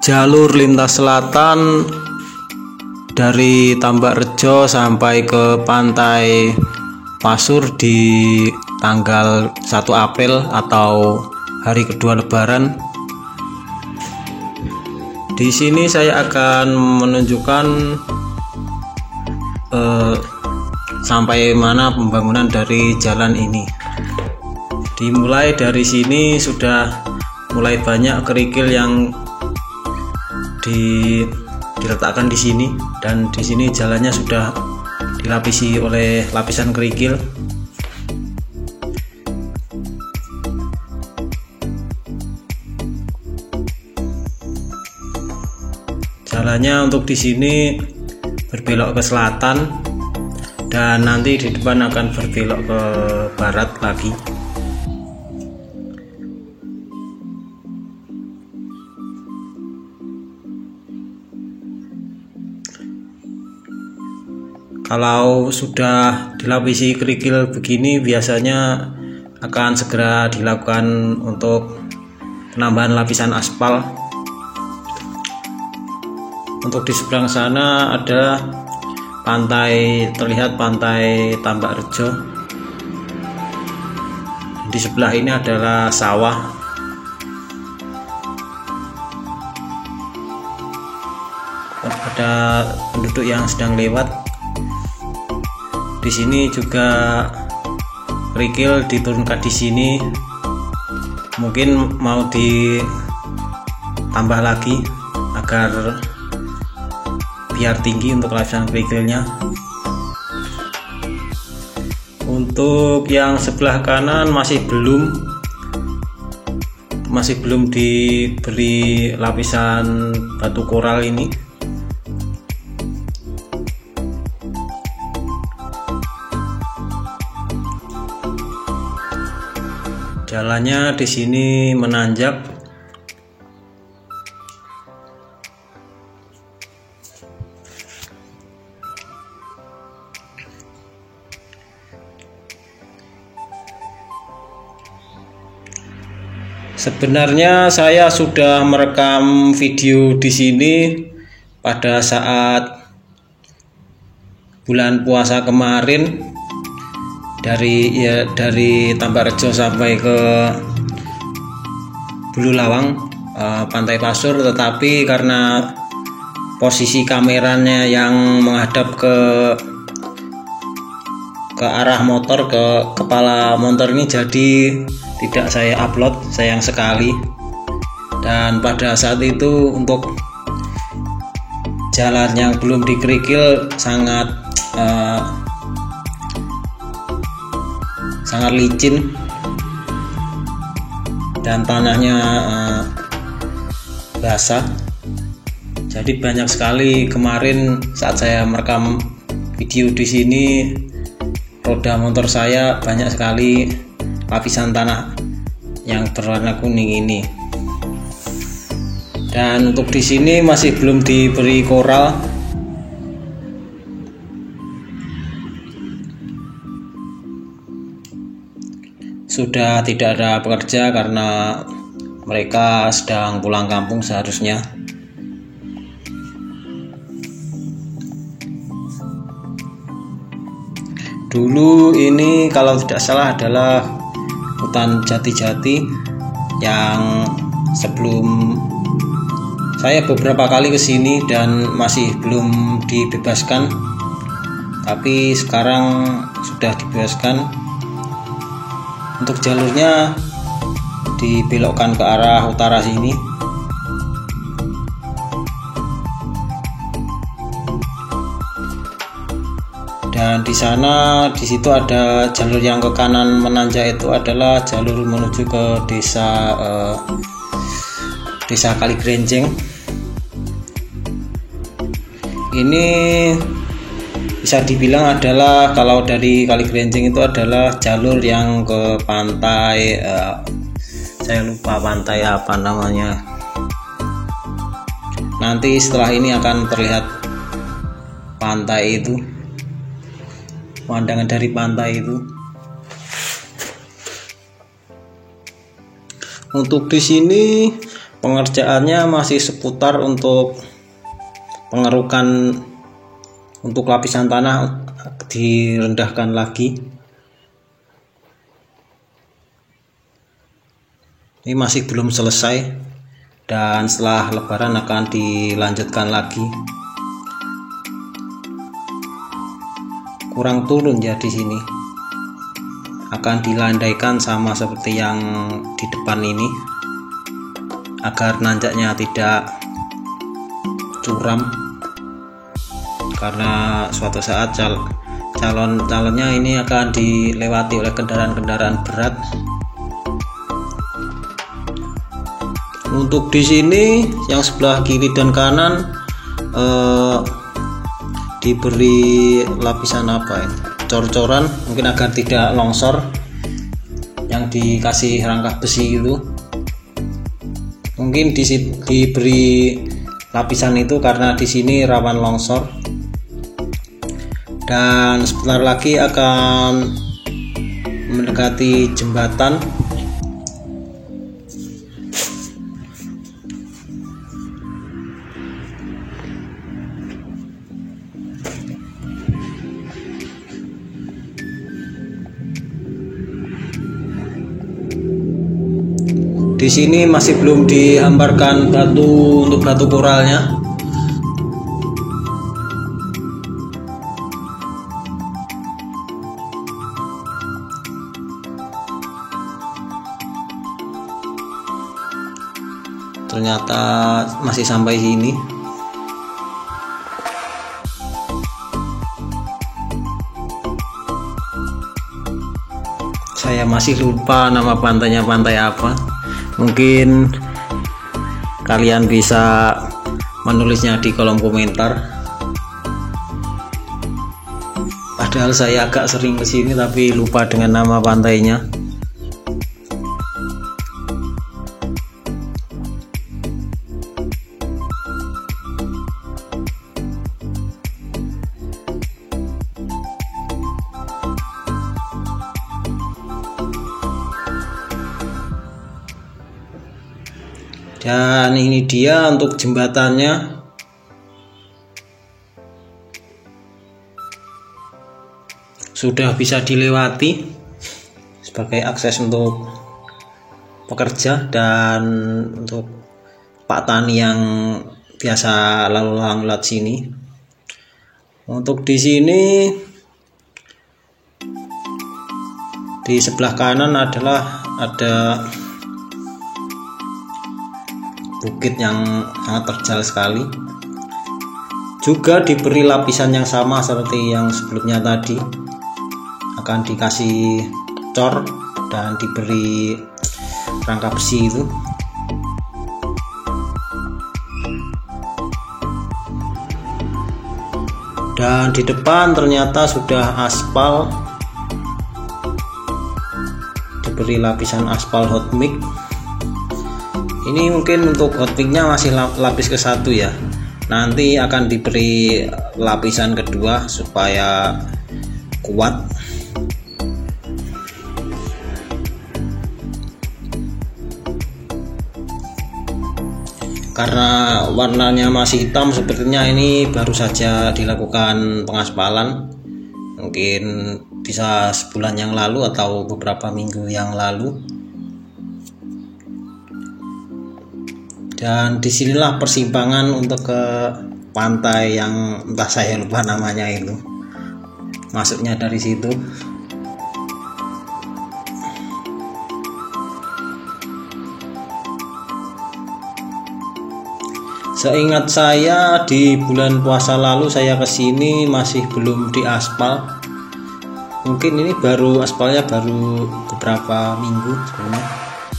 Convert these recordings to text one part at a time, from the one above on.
jalur lintas selatan dari Tambakrejo sampai ke Pantai Pasur di tanggal 1 April atau hari kedua Lebaran. Di sini saya akan menunjukkan sampai mana pembangunan dari jalan ini. Dimulai dari sini sudah mulai banyak kerikil yang diletakkan di sini, dan di sini jalannya sudah dilapisi oleh lapisan kerikil. Jalannya untuk di sini berbelok ke selatan dan nanti di depan akan berbelok ke barat lagi. Kalau sudah dilapisi kerikil begini, biasanya akan segera dilakukan untuk penambahan lapisan aspal. Untuk di seberang sana ada pantai, terlihat pantai Tambakrejo. Di sebelah ini adalah sawah. Ada penduduk yang sedang lewat. Di sini juga kerikil diturunkan di sini, mungkin mau ditambah lagi agar biar tinggi untuk lapisan kerikilnya. Untuk yang sebelah kanan masih belum diberi lapisan batu koral ini. Jalannya di sini menanjak. Sebenarnya saya sudah merekam video di sini pada saat bulan puasa kemarin, dari Tambakrejo sampai ke Bululawang, Pantai Pasur, tetapi karena posisi kameranya yang menghadap ke arah motor, ke kepala motor ini, jadi tidak saya upload, sayang sekali. Dan pada saat itu untuk jalan yang belum dikerikil sangat licin dan tanahnya basah. Jadi banyak sekali kemarin saat saya merekam video di sini, roda motor saya banyak sekali lapisan tanah yang berwarna kuning ini. Dan untuk di sini masih belum diberi koral. Sudah tidak ada pekerja karena mereka sedang pulang kampung seharusnya. Dulu ini kalau tidak salah adalah hutan jati-jati yang sebelum saya beberapa kali ke sini dan masih belum dibebaskan, tapi sekarang sudah dibebaskan. Untuk jalurnya dibelokkan ke arah utara sini. Dan di situ ada jalur yang ke kanan menanjak, itu adalah jalur menuju ke desa Kaligrenceng. Ini bisa dibilang adalah, kalau dari Kaligrenceng itu adalah jalur yang ke pantai, saya lupa pantai apa namanya. Nanti setelah ini akan terlihat pantai itu, pemandangan dari pantai itu. Untuk di sini Pengerjaannya masih seputar untuk pengerukan untuk lapisan tanah, direndahkan lagi. Ini masih belum selesai, dan setelah lebaran akan dilanjutkan lagi. Kurang turun ya di sini. Akan dilandaikan sama seperti yang di depan ini, agar nanjaknya tidak curam, karena suatu saat calonnya ini akan dilewati oleh kendaraan-kendaraan berat. Untuk di sini yang sebelah kiri dan kanan diberi lapisan apa ini? Cor-coran, mungkin agar tidak longsor, yang dikasih rangka besi itu. Mungkin diberi lapisan itu karena di sini rawan longsor. Dan sebentar lagi akan mendekati jembatan. Di sini masih belum dihamparkan batu untuk batu koralnya. Ternyata masih sampai sini. Saya masih lupa nama pantainya pantai apa. Mungkin kalian bisa menulisnya di kolom komentar. Padahal saya agak sering kesini tapi lupa dengan nama pantainya. Dan ini dia untuk jembatannya. Sudah bisa dilewati sebagai akses untuk pekerja dan untuk Pak Tani yang biasa lalu lalang lewat sini. Untuk di sini di sebelah kanan adalah ada bukit yang sangat terjal sekali. Juga diberi lapisan yang sama seperti yang sebelumnya tadi. Akan dikasih cor dan diberi rangka besi itu. Dan di depan ternyata sudah aspal, diberi lapisan aspal hot mix. Ini mungkin untuk hot mix-nya masih lapis ke-1 ya. Nanti akan diberi lapisan kedua supaya kuat. Karena warnanya masih hitam, sepertinya ini baru saja dilakukan pengaspalan. Mungkin bisa sebulan yang lalu atau beberapa minggu yang lalu. Dan disinilah persimpangan untuk ke pantai yang entah saya lupa namanya itu. Masuknya dari situ. Seingat saya di bulan puasa lalu saya kesini masih belum diaspal. Mungkin ini baru aspalnya baru beberapa minggu sebenarnya.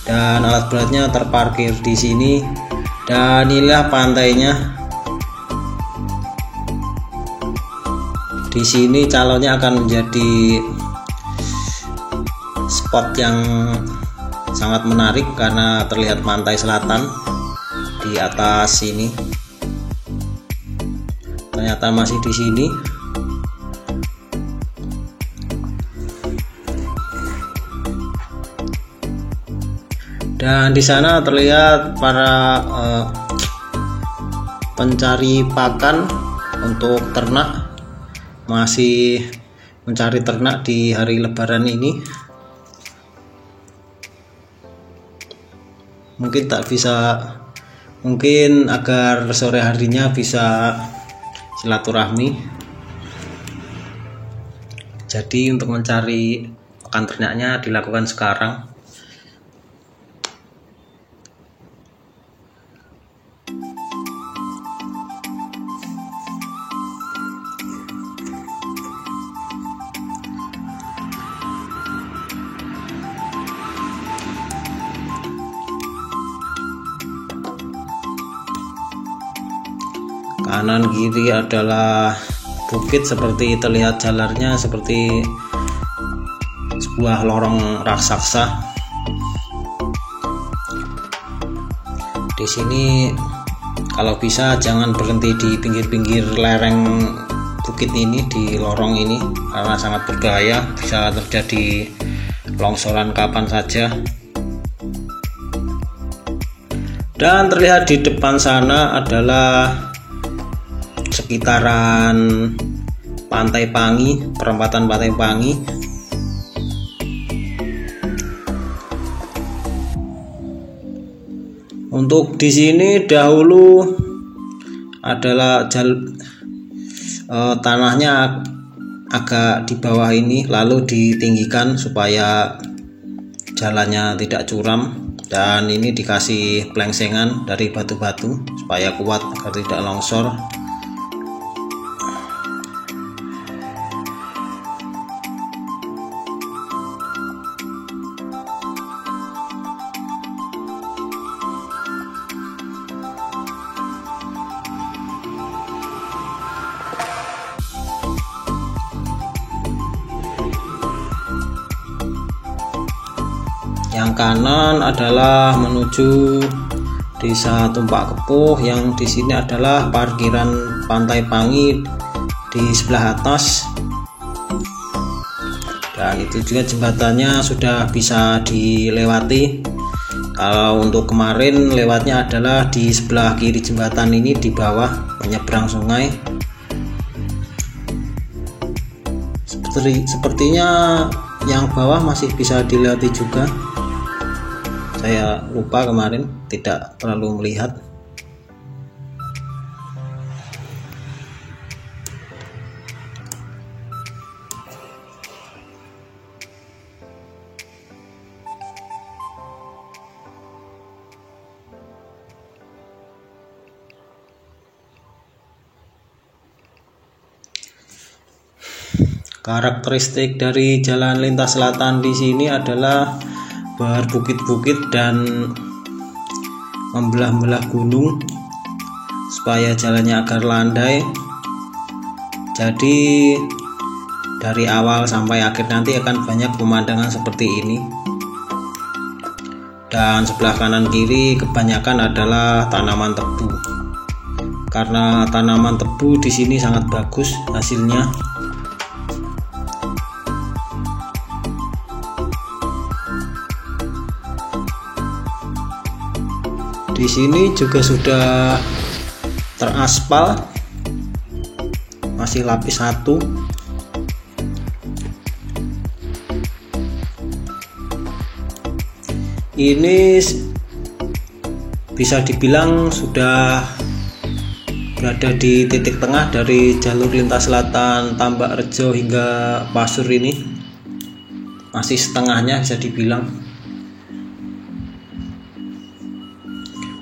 Dan alat beratnya terparkir di sini. Dan inilah pantainya. Di sini calonnya akan menjadi spot yang sangat menarik karena terlihat pantai selatan di atas sini. Ternyata masih di sini. Dan di sana terlihat para pencari pakan untuk ternak masih mencari ternak di hari Lebaran ini. Mungkin agar sore harinya bisa silaturahmi. Jadi untuk mencari pakan ternaknya dilakukan sekarang. Kanan kiri adalah bukit, seperti terlihat jalannya seperti sebuah lorong raksasa. Di sini kalau bisa jangan berhenti di pinggir-pinggir lereng bukit ini, di lorong ini, karena sangat berbahaya, bisa terjadi longsoran kapan saja. Dan terlihat di depan sana adalah sekitaran Pantai Pangi, perempatan Pantai Pangi. Untuk di sini dahulu adalah tanahnya agak di bawah ini, lalu ditinggikan supaya jalannya tidak curam, dan ini dikasih pelengsengan dari batu-batu supaya kuat agar tidak longsor. Yang kanan adalah menuju Desa Tumpak Kepuh, yang di sini adalah parkiran Pantai Pangi di sebelah atas. Dan itu juga jembatannya sudah bisa dilewati. Kalau untuk kemarin lewatnya adalah di sebelah kiri jembatan ini, di bawah menyeberang sungai. Sepertinya yang bawah masih bisa dilewati juga. Saya lupa kemarin, tidak terlalu melihat. Karakteristik dari jalan lintas selatan di sini adalah berbukit-bukit dan membelah-belah gunung supaya jalannya agar landai. Jadi dari awal sampai akhir nanti akan banyak pemandangan seperti ini. Dan sebelah kanan kiri kebanyakan adalah tanaman tebu. Karena tanaman tebu di sini sangat bagus hasilnya. Di sini juga sudah teraspal, masih lapis 1. Ini bisa dibilang sudah berada di titik tengah dari jalur lintas selatan Tambak Rejo hingga Pasur ini. Masih setengahnya bisa dibilang.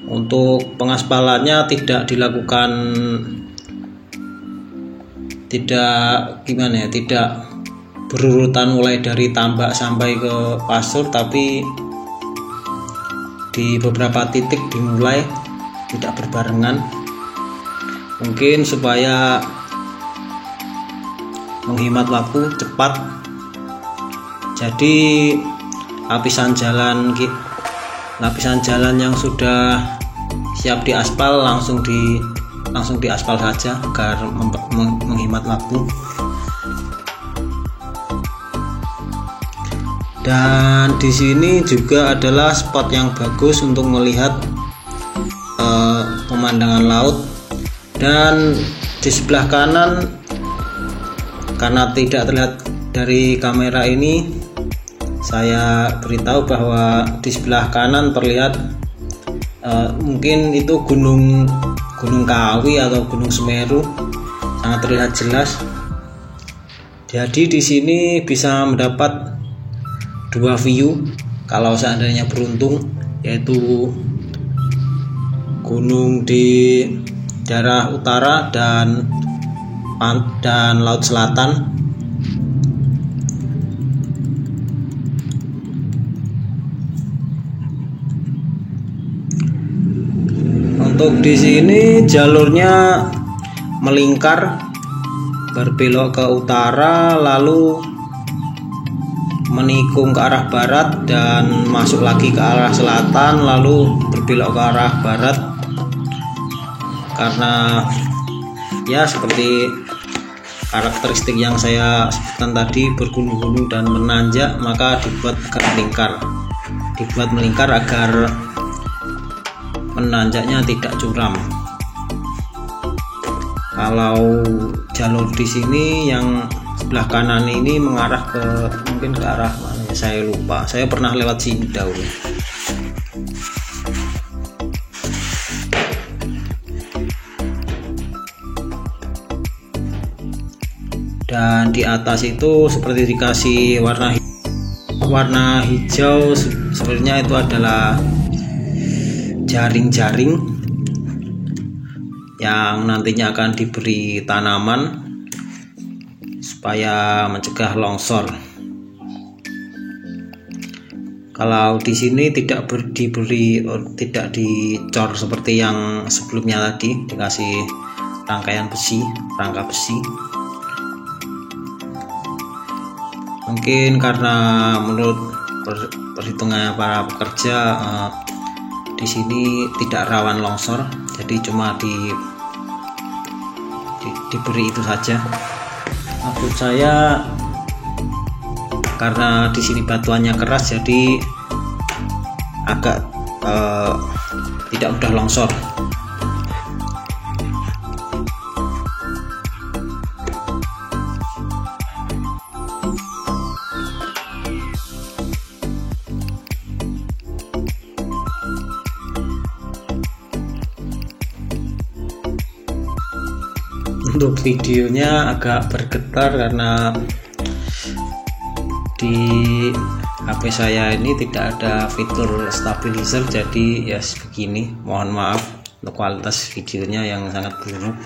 Untuk pengaspalannya tidak dilakukan, tidak berurutan mulai dari Tambak sampai ke Pasur, tapi di beberapa titik dimulai, tidak berbarengan. Mungkin supaya menghemat waktu, cepat. Jadi lapisan jalan yang sudah siap diaspal langsung diaspal saja agar menghemat waktu. Dan di sini juga adalah spot yang bagus untuk melihat pemandangan laut. Dan di sebelah kanan, karena tidak terlihat dari kamera ini, saya beritahu bahwa di sebelah kanan terlihat mungkin itu Gunung Kawi atau Gunung Semeru, sangat terlihat jelas. Jadi di sini bisa mendapat dua view kalau seandainya beruntung, yaitu gunung di daerah utara dan laut selatan. Untuk di sini jalurnya melingkar, berbelok ke utara, lalu menikung ke arah barat dan masuk lagi ke arah selatan, lalu berbelok ke arah barat. Karena ya seperti karakteristik yang saya sebutkan tadi, bergunung-gunung dan menanjak, maka dibuat melingkar agar menanjaknya tidak curam. Kalau jalur di sini yang sebelah kanan ini mengarah mungkin ke arah mana ya, saya lupa. Saya pernah lewat sini dahulu. Dan di atas itu seperti dikasih warna hijau, sebenarnya itu adalah jaring-jaring yang nantinya akan diberi tanaman supaya mencegah longsor. Kalau di sini tidak dicor seperti yang sebelumnya tadi, dikasih rangka besi. Mungkin karena menurut perhitungan para pekerja di sini tidak rawan longsor, jadi cuma diberi itu saja. Maksud saya karena di sini batuannya keras, jadi agak tidak mudah longsor. Untuk videonya agak bergetar karena di HP saya ini tidak ada fitur stabilizer, jadi ya begini. Mohon maaf untuk kualitas videonya yang sangat buruk.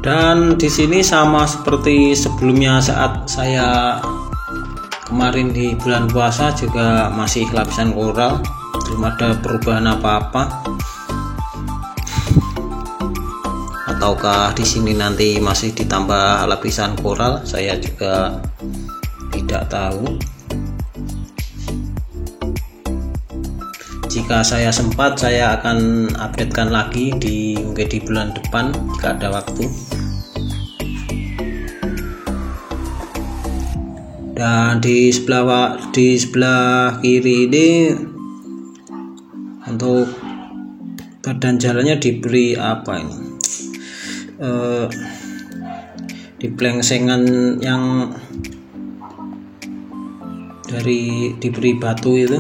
Dan di sini sama seperti sebelumnya saat saya kemarin di bulan puasa, juga masih lapisan koral, belum ada perubahan apa-apa. Ataukah di sini nanti masih ditambah lapisan koral, saya juga tidak tahu. Jika saya sempat, saya akan updatekan lagi mungkin di bulan depan jika ada waktu. Dan di sebelah kiri ini untuk badan jalannya diberi apa ini? Di plengsengan yang diberi batu itu.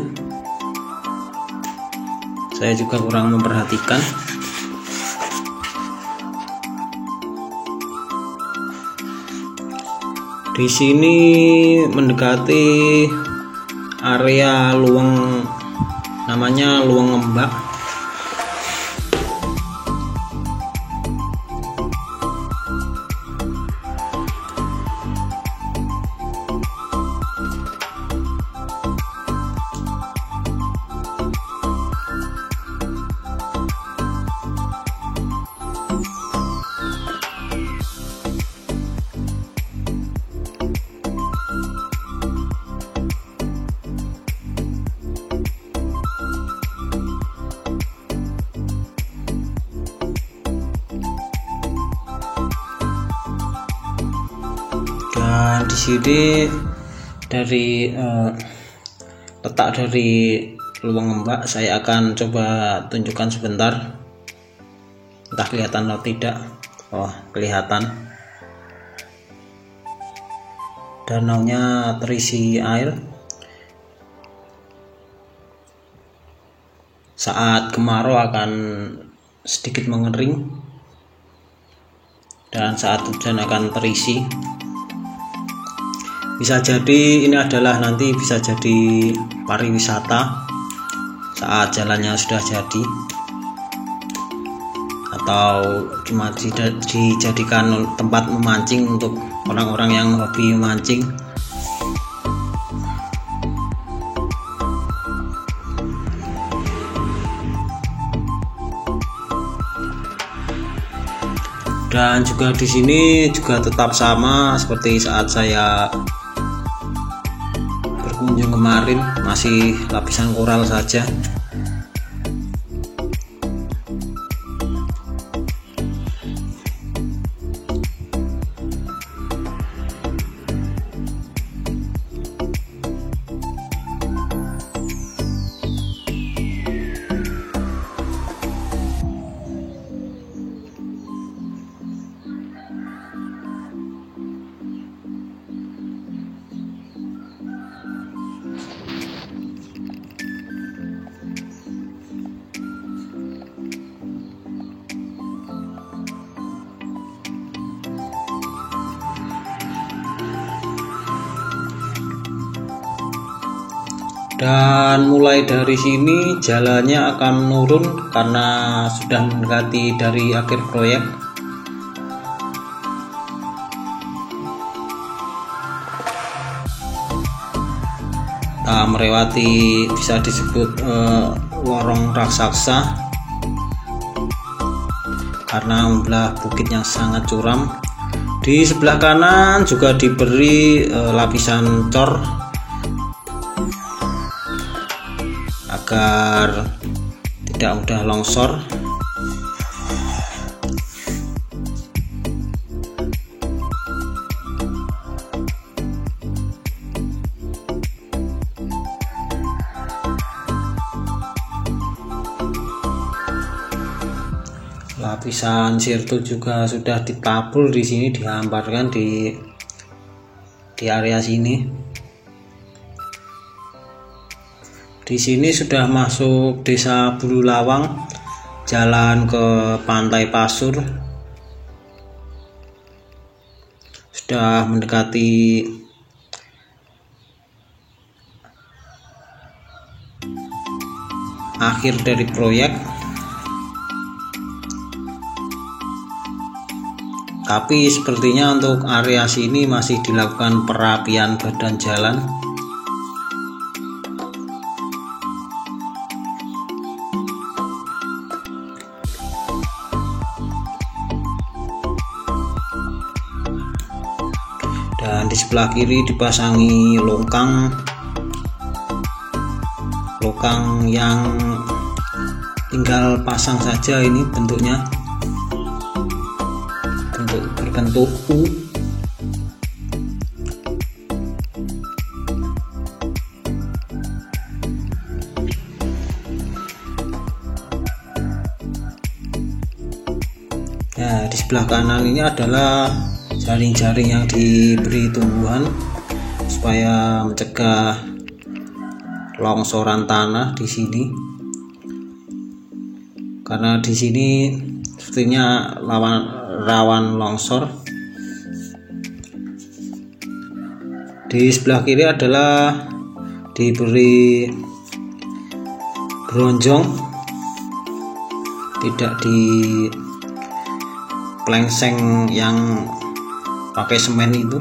Saya juga kurang memperhatikan. Di sini mendekati area Luweng namanya luweng ngembak. Dan di sini dari letak dari luweng ngembak saya akan coba tunjukkan sebentar, entah kelihatan atau tidak. Oh, kelihatan, danaunya terisi air. Saat kemarau akan sedikit mengering, dan saat hujan akan terisi. Bisa jadi ini adalah nanti bisa jadi pariwisata saat jalannya sudah jadi, atau cuma dijadikan tempat memancing untuk orang-orang yang hobi memancing. Dan juga di sini juga tetap sama seperti saat saya berkunjung kemarin, masih lapisan koral saja. Dan mulai dari sini jalannya akan menurun karena sudah mendekati dari akhir proyek. Nah, melewati bisa disebut lorong raksasa karena membelah bukit yang sangat curam. Di sebelah kanan juga diberi lapisan cor agar tidak mudah longsor. Lapisan sirtu juga sudah ditabur di sini, dihamparkan di area sini. Di sini sudah masuk Desa Bululawang, jalan ke Pantai Pasur. Sudah mendekati akhir dari proyek. Tapi sepertinya untuk area sini masih dilakukan perapian badan jalan. Dan di sebelah kiri dipasangi longkang yang tinggal pasang saja. Ini bentuknya berbentuk U. Nah, di sebelah kanan ini adalah jaring-jaring yang diberi tumbuhan supaya mencegah longsoran tanah di sini. Karena di sini sepertinya rawan longsor. Di sebelah kiri adalah diberi bronjong, tidak di plengseng yang pakai semen itu.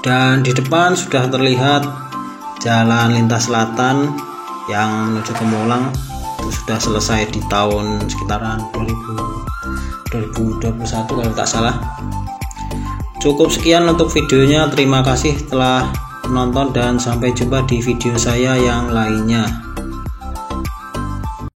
Dan di depan sudah terlihat jalan lintas selatan yang menuju ke Molang. Itu sudah selesai di tahun sekitaran 2021 kalau tak salah. Cukup sekian untuk videonya. Terima kasih telah menonton dan sampai jumpa di video saya yang lainnya.